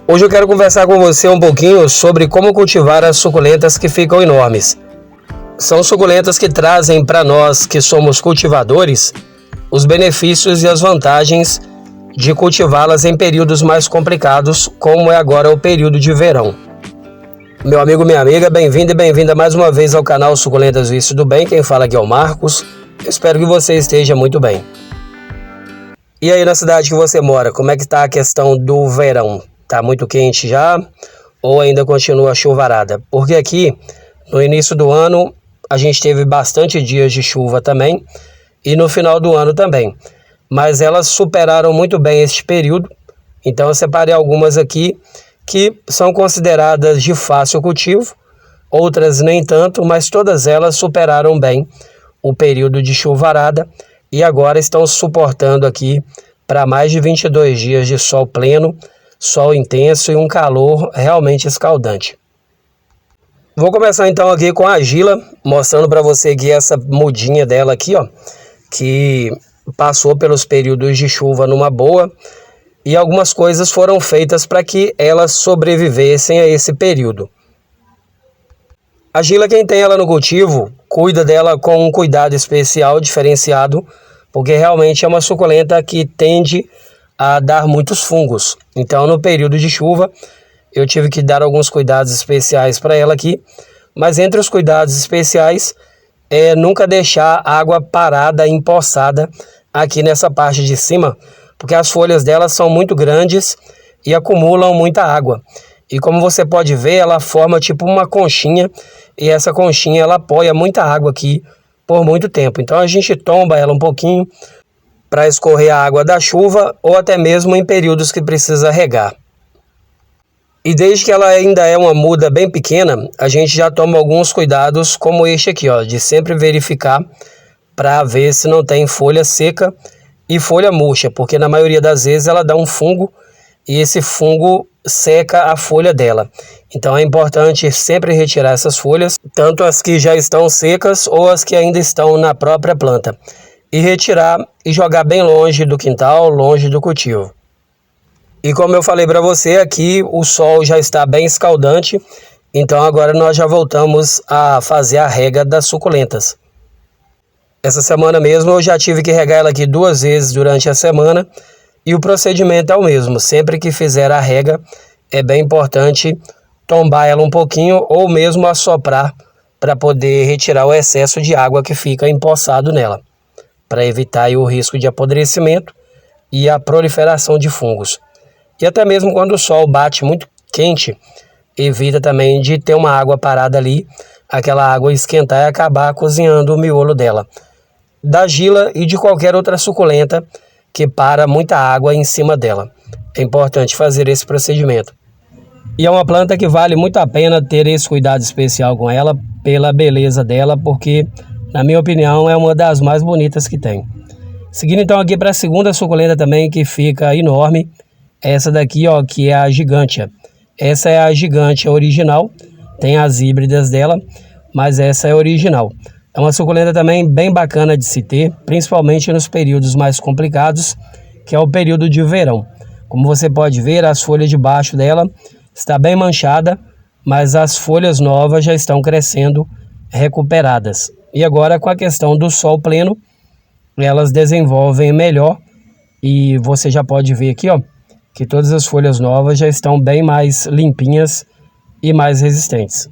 Hoje eu quero conversar com você um pouquinho sobre como cultivar as suculentas que ficam enormes. São suculentas que trazem para nós que somos cultivadores os benefícios e as vantagens de cultivá-las em períodos mais complicados, como é agora o período de verão. Meu amigo, minha amiga, bem-vindo e bem-vinda mais uma vez ao canal Suculentas Vício do Bem. Quem fala aqui é o Marcos. Eu espero que você esteja muito bem. E aí na cidade que você mora, como é que está a questão do verão? Está muito quente já ou ainda continua chuvarada? Porque aqui, no início do ano, a gente teve bastante dias de chuva também e no final do ano também. Mas elas superaram muito bem este período, então eu separei algumas aqui que são consideradas de fácil cultivo, outras nem tanto, mas todas elas superaram bem o período de chuvarada e agora estão suportando aqui para mais de 22 dias de sol pleno, sol intenso e um calor realmente escaldante. Vou começar então aqui com a Gila, mostrando para você aqui essa mudinha dela aqui, ó, que passou pelos períodos de chuva numa boa e algumas coisas foram feitas para que elas sobrevivessem a esse período. A Gila, quem tem ela no cultivo, cuida dela com um cuidado especial, diferenciado, porque realmente é uma suculenta que tende a dar muitos fungos. Então, no período de chuva, eu tive que dar alguns cuidados especiais para ela aqui, mas entre os cuidados especiais é nunca deixar água parada, empoçada aqui nessa parte de cima, porque as folhas dela são muito grandes e acumulam muita água. E como você pode ver, ela forma tipo uma conchinha e essa conchinha ela apoia muita água aqui por muito tempo. Então a gente tomba ela um pouquinho para escorrer a água da chuva ou até mesmo em períodos que precisa regar. E desde que ela ainda é uma muda bem pequena, a gente já toma alguns cuidados como este aqui, ó, de sempre verificar para ver se não tem folha seca e folha murcha, porque na maioria das vezes ela dá um fungo e esse fungo seca a folha dela. Então é importante sempre retirar essas folhas, tanto as que já estão secas ou as que ainda estão na própria planta, e retirar e jogar bem longe do quintal, longe do cultivo. E como eu falei para você, aqui o sol já está bem escaldante, então agora nós já voltamos a fazer a rega das suculentas. Essa semana mesmo eu já tive que regar ela aqui 2 vezes durante a semana e o procedimento é o mesmo. Sempre que fizer a rega é bem importante tombar ela um pouquinho ou mesmo assoprar para poder retirar o excesso de água que fica empoçado nela, para evitar aí o risco de apodrecimento e a proliferação de fungos. E até mesmo quando o sol bate muito quente, evita também de ter uma água parada ali, aquela água esquentar e acabar cozinhando o miolo dela. Da Gila e de qualquer outra suculenta que para muita água em cima dela. É importante fazer esse procedimento. E é uma planta que vale muito a pena ter esse cuidado especial com ela, pela beleza dela, porque, na minha opinião, é uma das mais bonitas que tem. Seguindo então aqui para a segunda suculenta também, que fica enorme, essa daqui, ó, que é a Gigantia. Essa é a Gigantia original, tem as híbridas dela, mas essa é original. É uma suculenta também bem bacana de se ter, principalmente nos períodos mais complicados, que é o período de verão. Como você pode ver, as folhas de baixo dela está bem manchada, mas as folhas novas já estão crescendo recuperadas. E agora com a questão do sol pleno, elas desenvolvem melhor e você já pode ver aqui, ó, que todas as folhas novas já estão bem mais limpinhas e mais resistentes.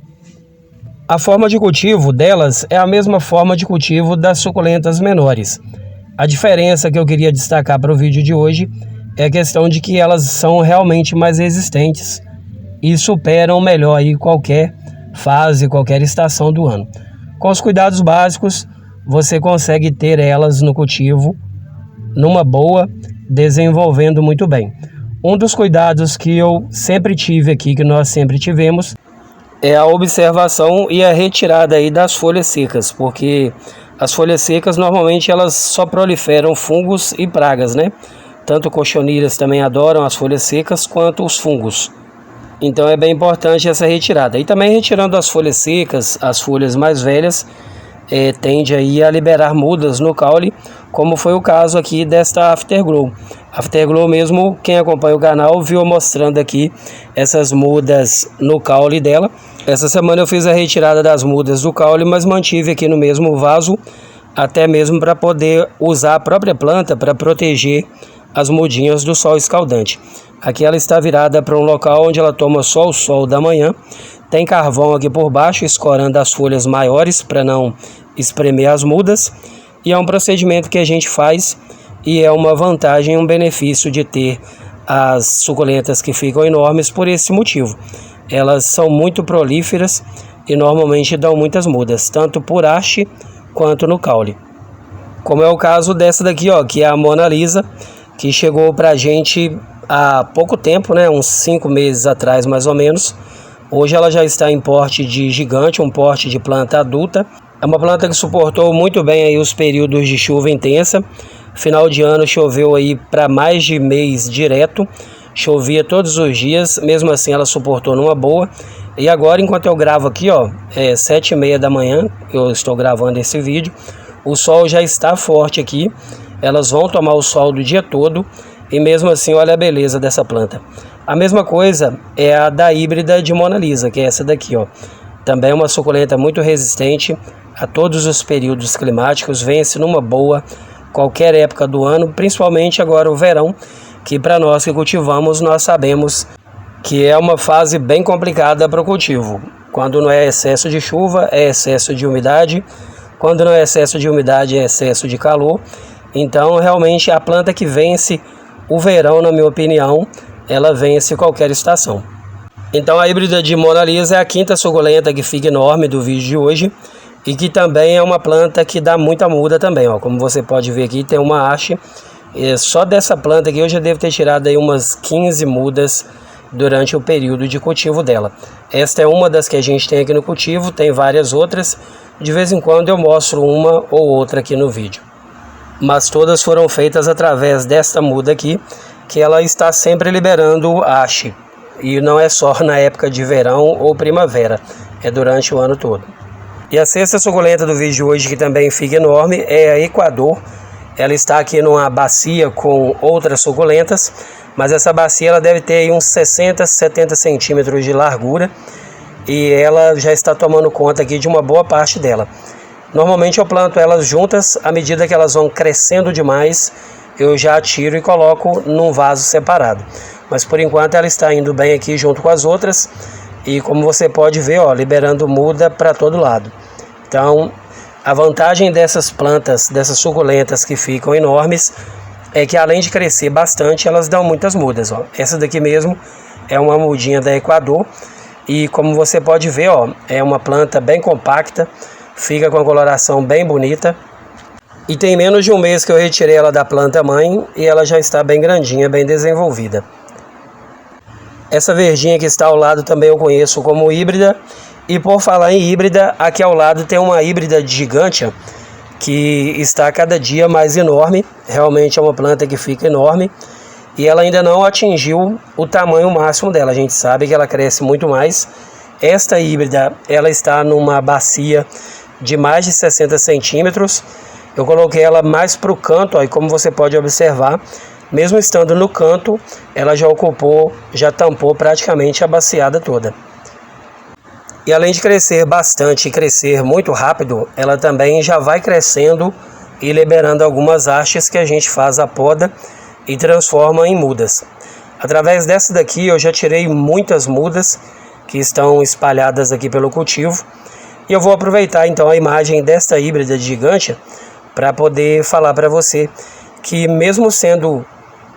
A forma de cultivo delas é a mesma forma de cultivo das suculentas menores. A diferença que eu queria destacar para o vídeo de hoje é a questão de que elas são realmente mais resistentes e superam melhor aí qualquer fase, qualquer estação do ano. Com os cuidados básicos, você consegue ter elas no cultivo numa boa, desenvolvendo muito bem. Um dos cuidados que eu sempre tive aqui, que nós sempre tivemos, é a observação e a retirada aí das folhas secas, porque as folhas secas normalmente elas só proliferam fungos e pragas, né? Tanto cochonilhas também adoram as folhas secas quanto os fungos. Então é bem importante essa retirada. E também retirando as folhas secas, as folhas mais velhas, tende aí a liberar mudas no caule, como foi o caso aqui desta Afterglow. Afterglow mesmo, quem acompanha o canal viu mostrando aqui essas mudas no caule dela. Essa semana eu fiz a retirada das mudas do caule, mas mantive aqui no mesmo vaso, até mesmo para poder usar a própria planta para proteger as mudinhas do sol escaldante. Aqui ela está virada para um local onde ela toma só o sol da manhã. Tem carvão aqui por baixo, escorando as folhas maiores para não espremer as mudas. E é um procedimento que a gente faz e é uma vantagem, um benefício de ter as suculentas que ficam enormes por esse motivo. Elas são muito prolíferas e normalmente dão muitas mudas, tanto por haste quanto no caule. Como é o caso dessa daqui, ó, que é a Mona Lisa, que chegou pra gente há pouco tempo, né, uns 5 meses atrás mais ou menos. Hoje ela já está em porte de gigante, um porte de planta adulta. É uma planta que suportou muito bem aí os períodos de chuva intensa. Final de ano choveu aí para mais de mês direto. Chovia todos os dias, mesmo assim ela suportou numa boa. E agora, enquanto eu gravo aqui, ó, 7h30 da manhã, eu estou gravando esse vídeo. O sol já está forte aqui. Elas vão tomar o sol do dia todo. E mesmo assim, olha a beleza dessa planta. A mesma coisa é a da híbrida de Mona Lisa, que é essa daqui, ó. Também é uma suculenta muito resistente a todos os períodos climáticos. Vence numa boa qualquer época do ano, principalmente agora o verão, que para nós que cultivamos, nós sabemos que é uma fase bem complicada para o cultivo. Quando não é excesso de chuva, é excesso de umidade. Quando não é excesso de umidade, é excesso de calor. Então, realmente, a planta que vence o verão, na minha opinião, ela vence qualquer estação. Então, a híbrida de Mona Lisa é a quinta suculenta que fica enorme do vídeo de hoje. E que também é uma planta que dá muita muda também, ó. Como você pode ver aqui, tem uma haste. Só dessa planta aqui eu já devo ter tirado aí umas 15 mudas durante o período de cultivo dela. Esta é uma das que a gente tem aqui no cultivo, tem várias outras. De vez em quando eu mostro uma ou outra aqui no vídeo. Mas todas foram feitas através desta muda aqui, que ela está sempre liberando haste. E não é só na época de verão ou primavera, é durante o ano todo. E a sexta suculenta do vídeo de hoje, que também fica enorme, é a Equador. Ela está aqui numa bacia com outras suculentas, mas essa bacia ela deve ter aí uns 60, 70 centímetros de largura. E ela já está tomando conta aqui de uma boa parte dela. Normalmente eu planto elas juntas, à medida que elas vão crescendo demais, eu já tiro e coloco num vaso separado. Mas por enquanto ela está indo bem aqui junto com as outras. E como você pode ver, ó, liberando muda para todo lado. Então, a vantagem dessas plantas, dessas suculentas que ficam enormes, é que além de crescer bastante, elas dão muitas mudas, ó. Essa daqui mesmo é uma mudinha da Equador. E como você pode ver, ó, é uma planta bem compacta, fica com a coloração bem bonita. E tem menos de um mês que eu retirei ela da planta mãe e ela já está bem grandinha, bem desenvolvida. Essa verdinha que está ao lado também eu conheço como híbrida. E por falar em híbrida, aqui ao lado tem uma híbrida de gigante que está cada dia mais enorme. Realmente é uma planta que fica enorme. E ela ainda não atingiu o tamanho máximo dela. A gente sabe que ela cresce muito mais. Esta híbrida, ela está numa bacia de mais de 60 centímetros. Eu coloquei ela mais para o canto, ó, e como você pode observar, mesmo estando no canto, ela já ocupou, já tampou praticamente a baciada toda. E além de crescer bastante e crescer muito rápido, ela também já vai crescendo e liberando algumas hastes que a gente faz a poda e transforma em mudas. Através dessa daqui eu já tirei muitas mudas que estão espalhadas aqui pelo cultivo. E eu vou aproveitar então a imagem desta híbrida de gigante para poder falar para você que mesmo sendo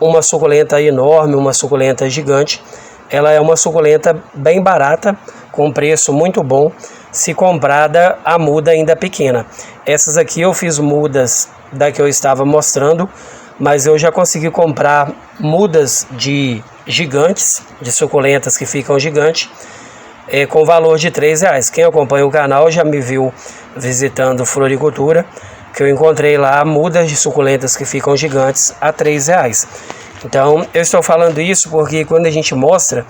uma suculenta enorme, uma suculenta gigante, ela é uma suculenta bem barata, com preço muito bom, se comprada a muda ainda pequena. Essas aqui eu fiz mudas da que eu estava mostrando, mas eu já consegui comprar mudas de gigantes, de suculentas que ficam gigantes, com valor de R$3. Quem acompanha o canal já me viu visitando Floricultura, que eu encontrei lá mudas de suculentas que ficam gigantes a R$3. Então eu estou falando isso porque quando a gente mostra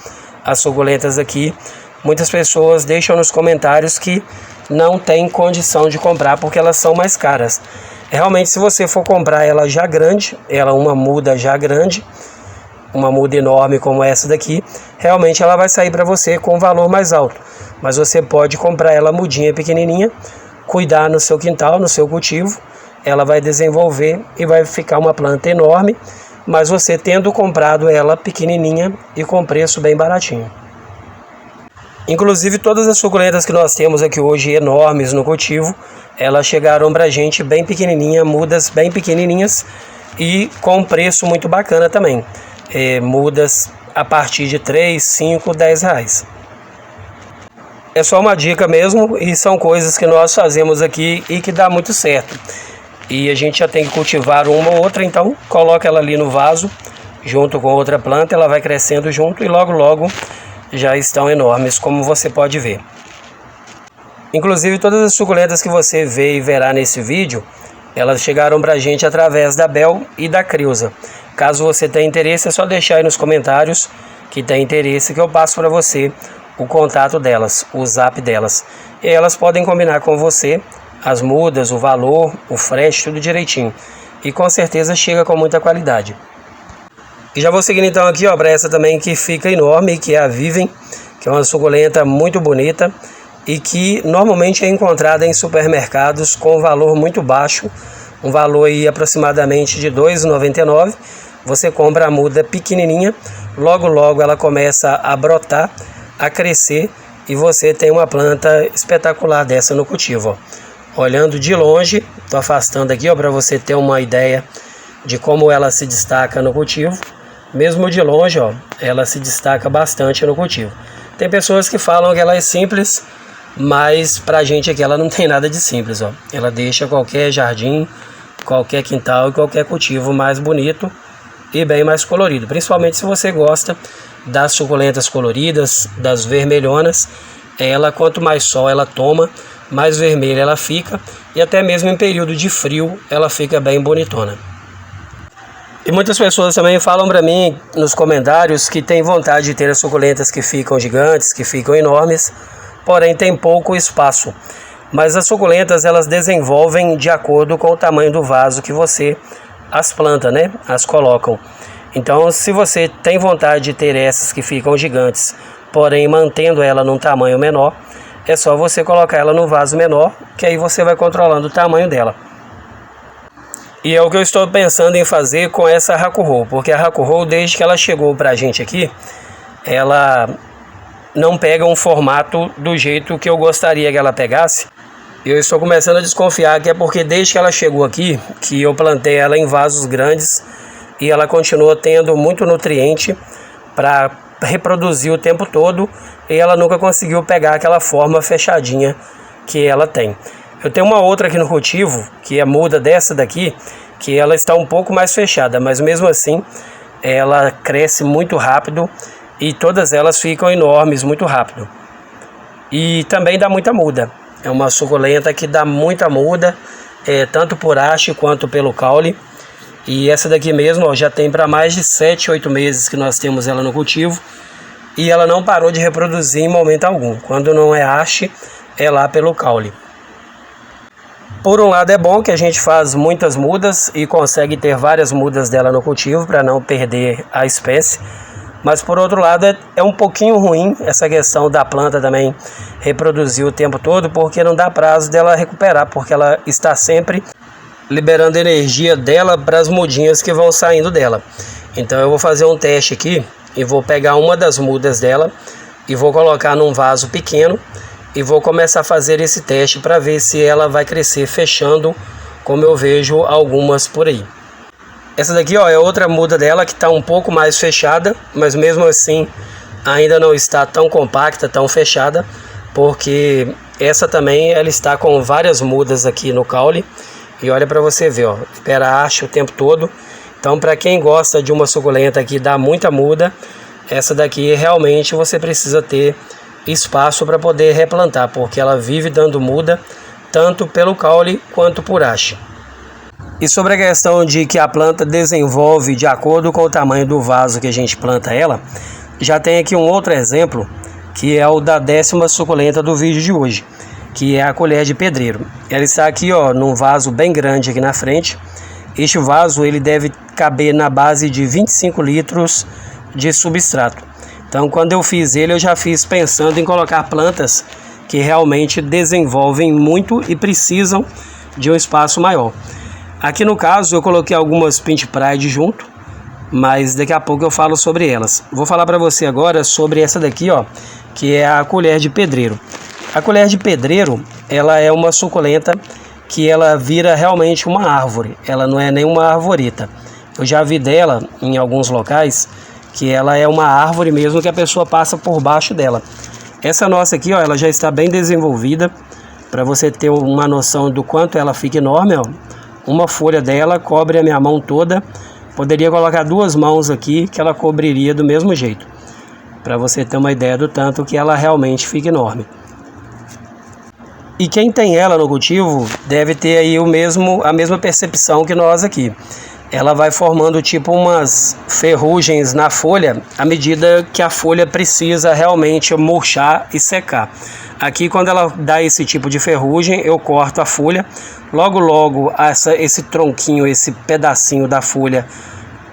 as suculentas aqui, muitas pessoas deixam nos comentários que não tem condição de comprar porque elas são mais caras. Realmente, se você for comprar ela já grande, uma muda já grande, uma muda enorme como essa daqui, realmente ela vai sair para você com um valor mais alto. Mas você pode comprar ela mudinha pequenininha, cuidar no seu quintal, no seu cultivo, ela vai desenvolver e vai ficar uma planta enorme, mas você tendo comprado ela pequenininha e com preço bem baratinho. Inclusive todas as suculentas que nós temos aqui hoje enormes no cultivo, elas chegaram pra gente bem pequenininha, mudas bem pequenininhas e com um preço muito bacana também. Mudas a partir de 3, 5, 10 reais. É só uma dica mesmo e são coisas que nós fazemos aqui e que dá muito certo. E a gente já tem que cultivar uma ou outra, então coloca ela ali no vaso, junto com outra planta, ela vai crescendo junto e logo logo já estão enormes, como você pode ver. Inclusive todas as suculentas que você vê e verá nesse vídeo, elas chegaram pra gente através da Bel e da Creuza. Caso você tenha interesse, é só deixar aí nos comentários que tem interesse, que eu passo para você o contato delas, o zap delas. E elas podem combinar com você as mudas, o valor, o frete, tudo direitinho. E com certeza chega com muita qualidade. E já vou seguindo então aqui, ó, para essa também que fica enorme, que é a Vivem, que é uma suculenta muito bonita e que normalmente é encontrada em supermercados com valor muito baixo, um valor aí aproximadamente de R$ 2,99. Você compra a muda pequenininha, logo logo ela começa a brotar, a crescer e você tem uma planta espetacular dessa no cultivo, ó. Olhando de longe, estou afastando aqui, ó, para você ter uma ideia de como ela se destaca no cultivo. Mesmo de longe, ó, ela se destaca bastante no cultivo. Tem pessoas que falam que ela é simples, mas pra gente aqui ela não tem nada de simples, ó. Ela deixa qualquer jardim, qualquer quintal e qualquer cultivo mais bonito e bem mais colorido. Principalmente se você gosta das suculentas coloridas, das vermelhonas. Ela, quanto mais sol ela toma, mais vermelha ela fica. E até mesmo em período de frio ela fica bem bonitona. E muitas pessoas também falam para mim nos comentários que tem vontade de ter as suculentas que ficam gigantes, que ficam enormes, porém tem pouco espaço. Mas as suculentas elas desenvolvem de acordo com o tamanho do vaso que você as planta, né? As colocam. Então, se você tem vontade de ter essas que ficam gigantes, porém mantendo ela num tamanho menor, é só você colocar ela no vaso menor, que aí você vai controlando o tamanho dela. E é o que eu estou pensando em fazer com essa Hakuho, porque a Hakuho, desde que ela chegou pra gente aqui, ela não pega um formato do jeito que eu gostaria que ela pegasse. E eu estou começando a desconfiar que é porque desde que ela chegou aqui, que eu plantei ela em vasos grandes e ela continua tendo muito nutriente para reproduzir o tempo todo e ela nunca conseguiu pegar aquela forma fechadinha que ela tem. Eu tenho uma outra aqui no cultivo, que é muda dessa daqui, que ela está um pouco mais fechada, mas mesmo assim ela cresce muito rápido e todas elas ficam enormes muito rápido. E também dá muita muda. É uma suculenta que dá muita muda, tanto por haste quanto pelo caule. E essa daqui mesmo, ó, já tem para mais de 7, 8 meses que nós temos ela no cultivo. E ela não parou de reproduzir em momento algum. Quando não é haste, é lá pelo caule. Por um lado é bom que a gente faz muitas mudas e consegue ter várias mudas dela no cultivo para não perder a espécie. Mas por outro lado é um pouquinho ruim essa questão da planta também reproduzir o tempo todo, porque não dá prazo dela recuperar, porque ela está sempre liberando energia dela para as mudinhas que vão saindo dela. Então eu vou fazer um teste aqui e vou pegar uma das mudas dela e vou colocar num vaso pequeno e vou começar a fazer esse teste para ver se ela vai crescer fechando, como eu vejo algumas por aí. Essa daqui, ó, é outra muda dela que está um pouco mais fechada, mas mesmo assim ainda não está tão compacta, tão fechada, porque essa também ela está com várias mudas aqui no caule. E olha para você ver, ó, espera haste o tempo todo. Então, para quem gosta de uma suculenta que dá muita muda, essa daqui realmente você precisa ter espaço para poder replantar, porque ela vive dando muda tanto pelo caule quanto por haste. E sobre a questão de que a planta desenvolve de acordo com o tamanho do vaso que a gente planta ela, já tem aqui um outro exemplo, que é o da 10ª suculenta do vídeo de hoje. que é a colher de pedreiro. Ela está aqui, ó, num vaso bem grande aqui na frente. Este vaso ele deve caber na base de 25 litros de substrato. Então, quando eu fiz ele, eu já fiz pensando em colocar plantas que realmente desenvolvem muito e precisam de um espaço maior. Aqui no caso eu coloquei algumas Pink Pride junto, mas daqui a pouco eu falo sobre elas. Vou falar para você agora sobre essa daqui, ó, que é a colher de pedreiro. A colher de pedreiro, ela é uma suculenta que ela vira realmente uma árvore. Ela não é nenhuma arvoreta. Eu já vi dela em alguns locais que ela é uma árvore mesmo, que a pessoa passa por baixo dela. Essa nossa aqui, ó, ela já está bem desenvolvida. Para você ter uma noção do quanto ela fica enorme, ó. Uma folha dela cobre a minha mão toda. Poderia colocar 2 mãos aqui que ela cobriria do mesmo jeito. Para você ter uma ideia do tanto que ela realmente fica enorme. E quem tem ela no cultivo deve ter aí a mesma percepção que nós aqui. Ela vai formando tipo umas ferrugens na folha à medida que a folha precisa realmente murchar e secar. Aqui, quando ela dá esse tipo de ferrugem, eu corto a folha. Logo esse tronquinho, esse pedacinho da folha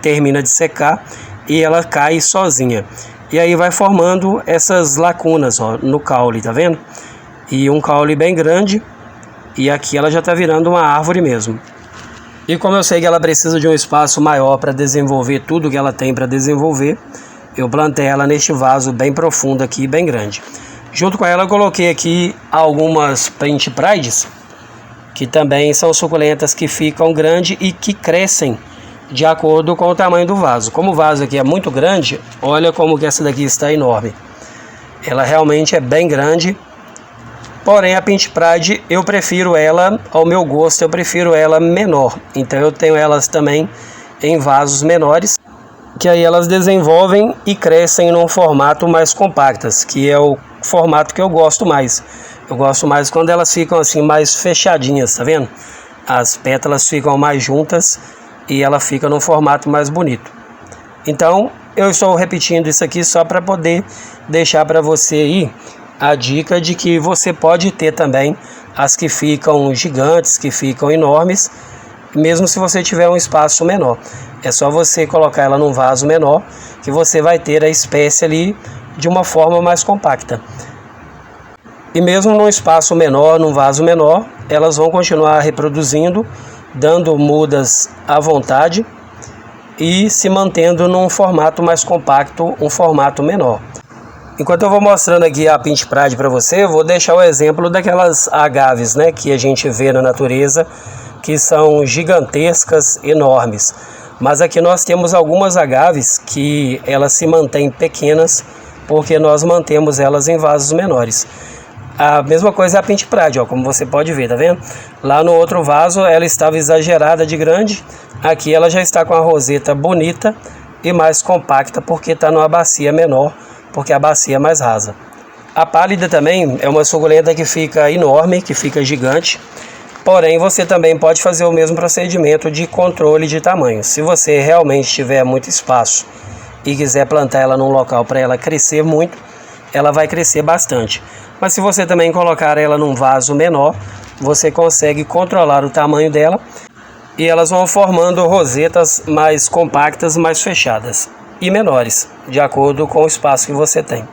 termina de secar e ela cai sozinha. E aí vai formando essas lacunas, ó, no caule, tá vendo? E um caule bem grande, e aqui ela já está virando uma árvore mesmo. E como eu sei que ela precisa de um espaço maior para desenvolver tudo que ela tem para desenvolver, eu plantei ela neste vaso bem profundo aqui, bem grande. Junto com ela eu coloquei aqui algumas Pink Prides, que também são suculentas que ficam grandes e que crescem de acordo com o tamanho do vaso. Como o vaso aqui é muito grande, olha como que essa daqui está enorme. Ela realmente é bem grande. Porém, a Pink Pride, eu prefiro ela, ao meu gosto, eu prefiro ela menor. Então eu tenho elas também em vasos menores, que aí elas desenvolvem e crescem num formato mais compactas, que é o formato que eu gosto mais. Eu gosto mais quando elas ficam assim mais fechadinhas, tá vendo? As pétalas ficam mais juntas e ela fica num formato mais bonito. Então, eu estou repetindo isso aqui só para poder deixar para você aí a dica de que você pode ter também as que ficam gigantes, que ficam enormes, mesmo se você tiver um espaço menor. É só você colocar ela num vaso menor, que você vai ter a espécie ali de uma forma mais compacta. E mesmo num espaço menor, num vaso menor, elas vão continuar reproduzindo, dando mudas à vontade e se mantendo num formato mais compacto, um formato menor. Enquanto eu vou mostrando aqui a Pink Pride para você, eu vou deixar o exemplo daquelas agaves, né, que a gente vê na natureza, que são gigantescas, enormes. Mas aqui nós temos algumas agaves que elas se mantêm pequenas, porque nós mantemos elas em vasos menores. A mesma coisa é a Pink Pride, ó, como você pode ver, tá vendo? Lá no outro vaso ela estava exagerada de grande, aqui ela já está com a roseta bonita e mais compacta, porque está numa bacia menor, porque a bacia é mais rasa. A pálida também é uma suculenta que fica enorme, que fica gigante, porém você também pode fazer o mesmo procedimento de controle de tamanho. Se você realmente tiver muito espaço e quiser plantar ela num local para ela crescer muito, ela vai crescer bastante. Mas se você também colocar ela num vaso menor, você consegue controlar o tamanho dela e elas vão formando rosetas mais compactas, mais fechadas e menores, de acordo com o espaço que você tem.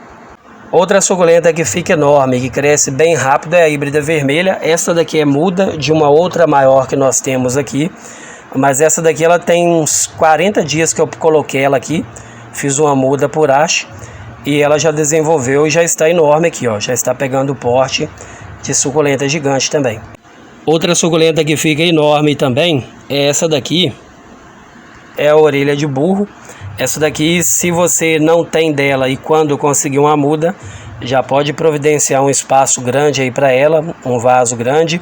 Outra suculenta que fica enorme, que cresce bem rápido, é a híbrida vermelha. Essa daqui é muda de uma outra maior que nós temos aqui, mas essa daqui ela tem uns 40 dias que eu coloquei ela aqui, fiz uma muda por haste e ela já desenvolveu e já está enorme aqui, ó, já está pegando o porte de suculenta gigante também. Outra suculenta que fica enorme também é essa daqui, é a orelha de burro. Essa daqui, se você não tem dela e quando conseguir uma muda, já pode providenciar um espaço grande aí para ela, um vaso grande,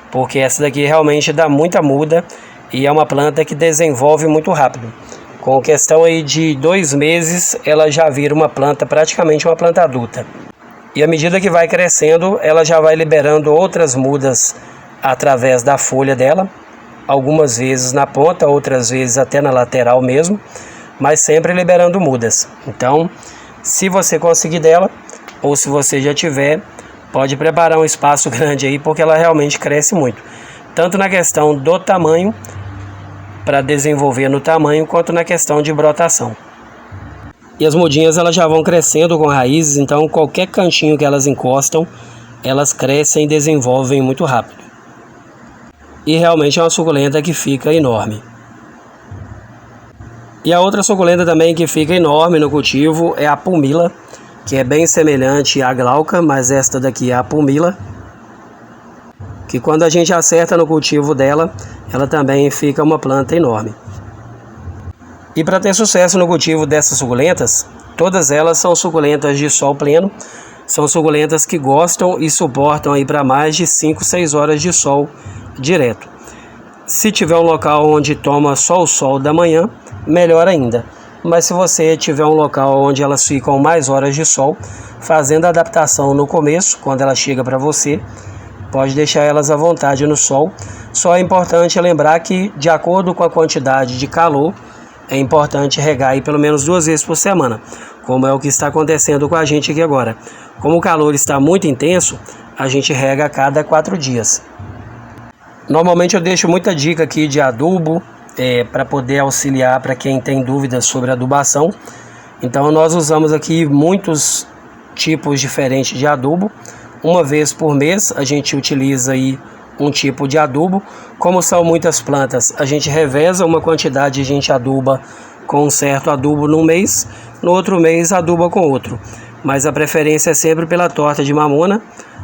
porque essa daqui realmente dá muita muda e é uma planta que desenvolve muito rápido. Com questão aí de 2 meses, ela já vira uma planta, praticamente uma planta adulta. E à medida que vai crescendo, ela já vai liberando outras mudas através da folha dela, algumas vezes na ponta, outras vezes até na lateral mesmo, mas sempre liberando mudas. Então, se você conseguir dela, ou se você já tiver, pode preparar um espaço grande aí, porque ela realmente cresce muito. Tanto na questão do tamanho, para desenvolver no tamanho, quanto na questão de brotação. E as mudinhas elas já vão crescendo com raízes, então qualquer cantinho que elas encostam, elas crescem e desenvolvem muito rápido. E realmente é uma suculenta que fica enorme. E a outra suculenta também que fica enorme no cultivo é a pumila, que é bem semelhante à glauca, mas esta daqui é a pumila, que quando a gente acerta no cultivo dela, ela também fica uma planta enorme. E para ter sucesso no cultivo dessas suculentas, todas elas são suculentas de sol pleno, são suculentas que gostam e suportam aí para mais de 5, 6 horas de sol direto. Se tiver um local onde toma só o sol da manhã, melhor ainda. Mas se você tiver um local onde elas ficam mais horas de sol, fazendo a adaptação no começo, quando ela chega para você, pode deixar elas à vontade no sol. Só é importante lembrar que, de acordo com a quantidade de calor, é importante regar aí pelo menos 2 vezes por semana, como é o que está acontecendo com a gente aqui agora. Como o calor está muito intenso, a gente rega a cada 4 dias. Normalmente eu deixo muita dica aqui de adubo, para poder auxiliar para quem tem dúvidas sobre adubação. Então nós usamos aqui muitos tipos diferentes de adubo. Uma vez por mês a gente utiliza aí um tipo de adubo. Como são muitas plantas, a gente reveza uma quantidade, a gente aduba com um certo adubo num mês, no outro mês aduba com outro. Mas a preferência é sempre pela torta de mamona,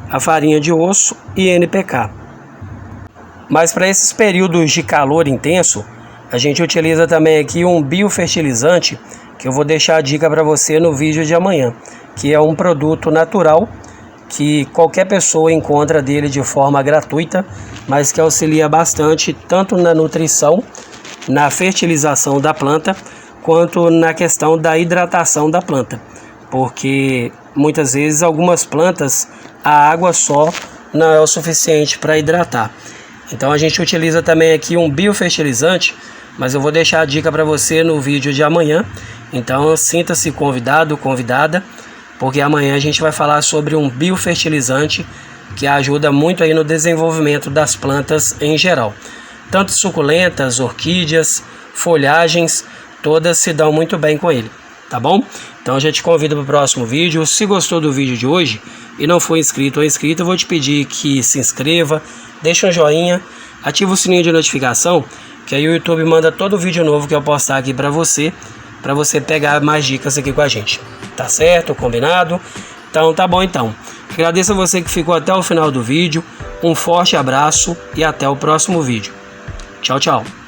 a farinha de osso e NPK. Mas para esses períodos de calor intenso, a gente utiliza também aqui um biofertilizante, que eu vou deixar a dica para você no vídeo de amanhã, que é um produto natural que qualquer pessoa encontra dele de forma gratuita, mas que auxilia bastante tanto na nutrição, na fertilização da planta, quanto na questão da hidratação da planta, porque muitas vezes algumas plantas a água só não é o suficiente para hidratar. Então a gente utiliza também aqui um biofertilizante, mas eu vou deixar a dica para você no vídeo de amanhã. Então sinta-se convidado, convidada, porque amanhã a gente vai falar sobre um biofertilizante que ajuda muito aí no desenvolvimento das plantas em geral. Tanto suculentas, orquídeas, folhagens, todas se dão muito bem com ele, tá bom? Então a gente convida para o próximo vídeo. Se gostou do vídeo de hoje e não for inscrito ou inscrita, eu vou te pedir que se inscreva, deixa um joinha, ativa o sininho de notificação, que aí o YouTube manda todo vídeo novo que eu postar aqui para você pegar mais dicas aqui com a gente. Tá certo? Combinado? Então tá bom então. Agradeço a você que ficou até o final do vídeo. Um forte abraço e até o próximo vídeo. Tchau, tchau.